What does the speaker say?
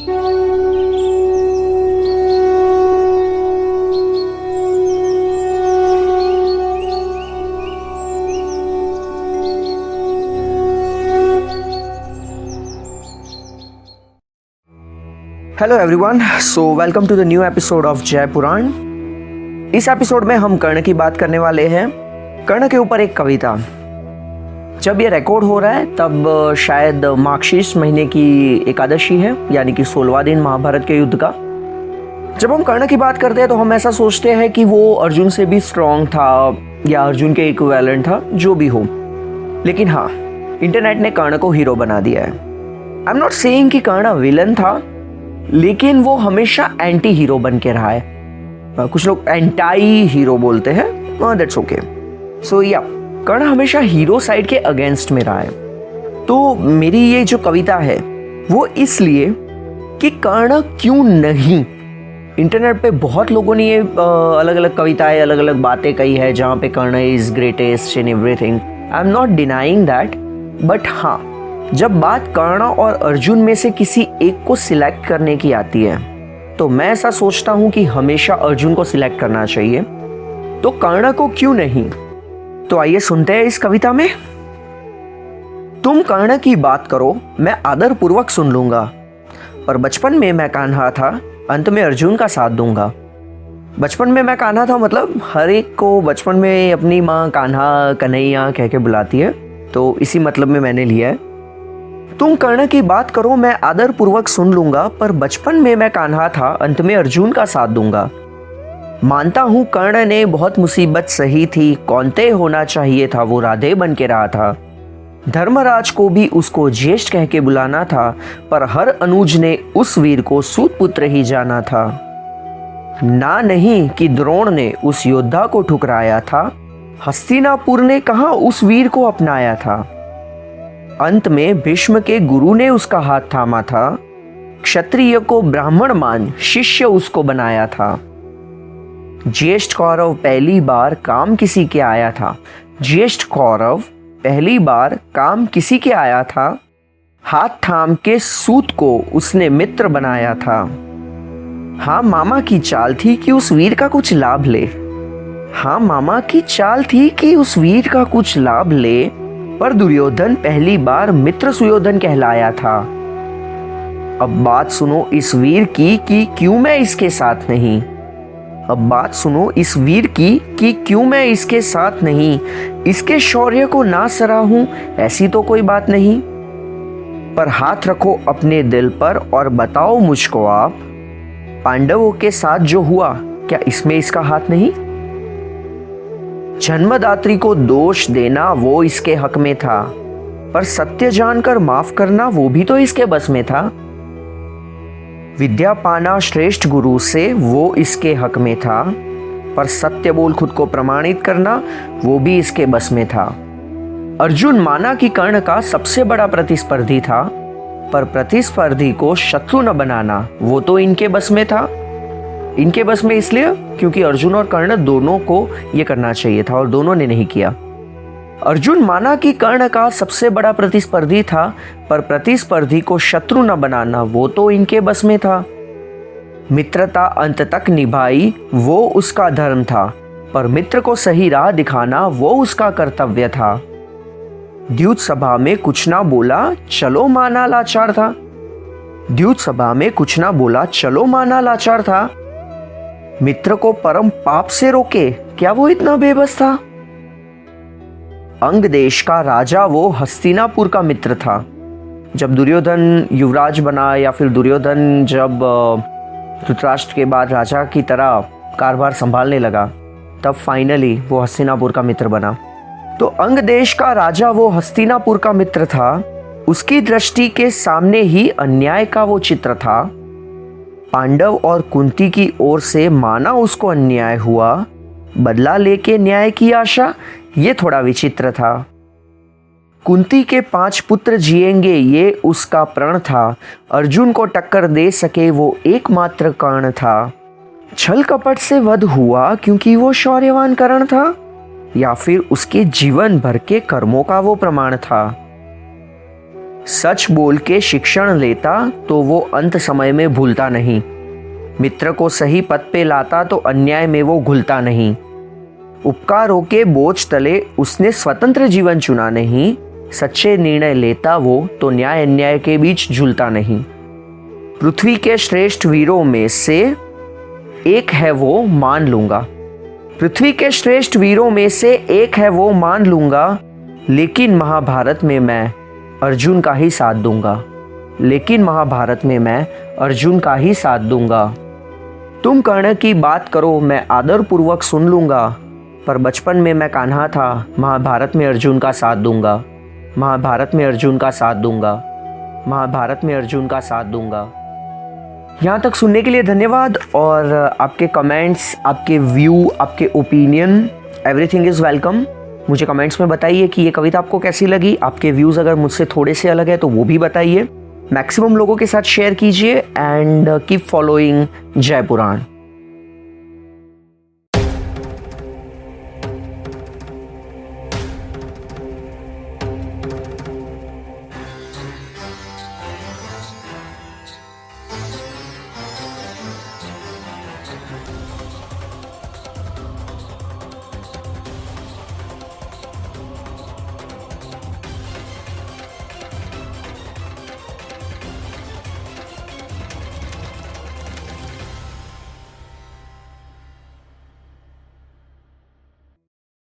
Hello everyone, so welcome to the new episode of Jai Puran. इस episode में हम कर्ण की बात करने वाले हैं। कर्ण के ऊपर एक कविता। जब ये रिकॉर्ड हो रहा है तब शायद मार्गशीर्ष महीने की एकादशी है, यानी कि 16वां दिन महाभारत के युद्ध का। जब हम कर्ण की बात करते हैं तो हम ऐसा सोचते हैं कि वो अर्जुन से भी स्ट्रांग था या अर्जुन के इक्विवेलेंट था, जो भी हो। लेकिन हाँ, इंटरनेट ने कर्ण को हीरो बना दिया है। आई एम नॉट सेइंग कि कर्ण विलन था, लेकिन वो हमेशा एंटी हीरो बन के रहा है। कुछ लोग एंटाई हीरो बोलते हैं, दैट्स ओके। सो या कर्ण हमेशा हीरो साइड के अगेंस्ट में रहा है। तो मेरी ये जो कविता है वो इसलिए कि कर्ण क्यों नहीं। इंटरनेट पे बहुत लोगों ने ये अलग अलग कविताएं, अलग अलग बातें कही है जहाँ पे Karna is greatest in everything. I am not denying that, but हाँ, जब बात कर्ण और अर्जुन में से किसी एक को सिलेक्ट करने की आती है तो मैं ऐसा सोचता हूं कि हमेशा अर्जुन को सिलेक्ट करना चाहिए। तो कर्ण को क्यों नहीं? तो आइए सुनते हैं इस कविता में। तुम कर्ण की बात करो, मैं आदर पूर्वक सुन लूंगा। और बचपन में मैं कान्हा था, अंत में अर्जुन का साथ दूंगा। बचपन में मैं कान्हा था मतलब हर एक को बचपन में अपनी माँ कान्हा कन्हैया कह के बुलाती है, तो इसी मतलब में मैंने लिया है। तुम कर्ण की बात करो, मैं आदर पूर्वक सुन लूंगा, पर बचपन में मैं कान्हा था, अंत में अर्जुन का साथ दूंगा। मानता हूं कर्ण ने बहुत मुसीबत सही थी, कौन्तेय होना चाहिए था, वो राधे बन के रहा था। धर्मराज को भी उसको ज्येष्ठ कह के बुलाना था, पर हर अनुज ने उस वीर को सूत पुत्र ही जाना था। ना नहीं कि द्रोण ने उस योद्धा को ठुकराया था, हस्तिनापुर ने कहां उस वीर को अपनाया था। अंत में भीष्म के गुरु ने उसका हाथ थामा था, क्षत्रिय को ब्राह्मण मान शिष्य उसको बनाया था। ज्येष्ठ कौरव पहली बार काम किसी के आया था, ज्येष्ठ कौरव पहली बार काम किसी के आया था। हाथ थाम के सूत को उसने मित्र बनाया था। हाँ, मामा की चाल थी कि उस वीर का कुछ लाभ ले। हाँ, मामा की चाल थी कि उस वीर का कुछ लाभ ले, पर दुर्योधन पहली बार मित्र सुयोधन कहलाया था। अब बात सुनो इस वीर की कि क्यों मैं इसके साथ नहीं। अब बात सुनो इस वीर की कि क्यों मैं इसके साथ नहीं। इसके शौर्य को ना सराहूं ऐसी तो कोई बात नहीं। पर हाथ रखो अपने दिल पर और बताओ मुझको आप, पांडवों के साथ जो हुआ क्या इसमें इसका हाथ नहीं। जन्मदात्री को दोष देना वो इसके हक में था, पर सत्य जानकर माफ करना वो भी तो इसके बस में था। विद्या पाना श्रेष्ठ गुरु से वो इसके हक में था, पर सत्य बोल खुद को प्रमाणित करना वो भी इसके बस में था। अर्जुन माना कि कर्ण का सबसे बड़ा प्रतिस्पर्धी था, पर प्रतिस्पर्धी को शत्रु न बनाना वो तो इनके बस में था। इनके बस में इसलिए क्योंकि अर्जुन और कर्ण दोनों को ये करना चाहिए था और दोनों ने नहीं किया। अर्जुन माना कि कर्ण का सबसे बड़ा प्रतिस्पर्धी था, पर प्रतिस्पर्धी को शत्रु न बनाना वो तो इनके बस में था। मित्रता अंत तक निभाई वो उसका धर्म था, पर मित्र को सही राह दिखाना वो उसका कर्तव्य था। द्यूत सभा में कुछ ना बोला, चलो माना लाचार था। द्यूत सभा में कुछ ना बोला, चलो माना लाचार था। मित्र को परम पाप से रोके क्या वो इतना बेबस था। अंग देश का राजा वो हस्तिनापुर का मित्र था। जब दुर्योधन युवराज बना या फिर दुर्योधन जब धृतराष्ट्र के बाद राजा की तरह कारभार संभालने लगा, तब फाइनली वो हस्तिनापुर का मित्र बना। तो अंग देश का राजा वो हस्तिनापुर का मित्र था। उसकी दृष्टि के सामने ही अन्याय का वो चित्र था। पांडव और कुंती की ओर से माना उसको अन्याय हुआ, बदला लेके न्याय की आशा, ये थोड़ा विचित्र था। कुंती के 5 पुत्र जिएंगे ये उसका प्रण था। अर्जुन को टक्कर दे सके वो एकमात्र कर्ण था। छल कपट से वध हुआ क्योंकि वो शौर्यवान कर्ण था, या फिर उसके जीवन भर के कर्मों का वो प्रमाण था। सच बोल के शिक्षण लेता तो वो अंत समय में भूलता नहीं। मित्र को सही पथ पे लाता तो अन्याय में वो घुलता नहीं। उपकारों के बोझ तले उसने स्वतंत्र जीवन चुना नहीं। सच्चे निर्णय लेता वो तो न्याय अन्याय के बीच झूलता नहीं। पृथ्वी के श्रेष्ठ वीरों में से एक है वो मान लूंगा। पृथ्वी के श्रेष्ठ वीरों में से एक है वो मान लूंगा। लेकिन महाभारत में मैं अर्जुन का ही साथ दूंगा। लेकिन महाभारत में मैं अर्जुन का ही साथ दूंगा। तुम कर्ण की बात करो मैं आदर पूर्वक सुन लूंगा। पर बचपन में मैं कान्हा था, महाभारत में अर्जुन का साथ दूंगा। महाभारत में अर्जुन का साथ दूंगा। महाभारत में अर्जुन का साथ दूंगा। यहाँ तक सुनने के लिए धन्यवाद। और आपके कमेंट्स, आपके व्यू, आपके ओपिनियन, एवरीथिंग इज़ वेलकम। मुझे कमेंट्स में बताइए कि ये कविता आपको कैसी लगी। आपके व्यूज़ अगर मुझसे थोड़े से अलग है तो वो भी बताइए। मैक्सिमम लोगों के साथ शेयर कीजिए एंड कीप फॉलोइंग जय पुराण।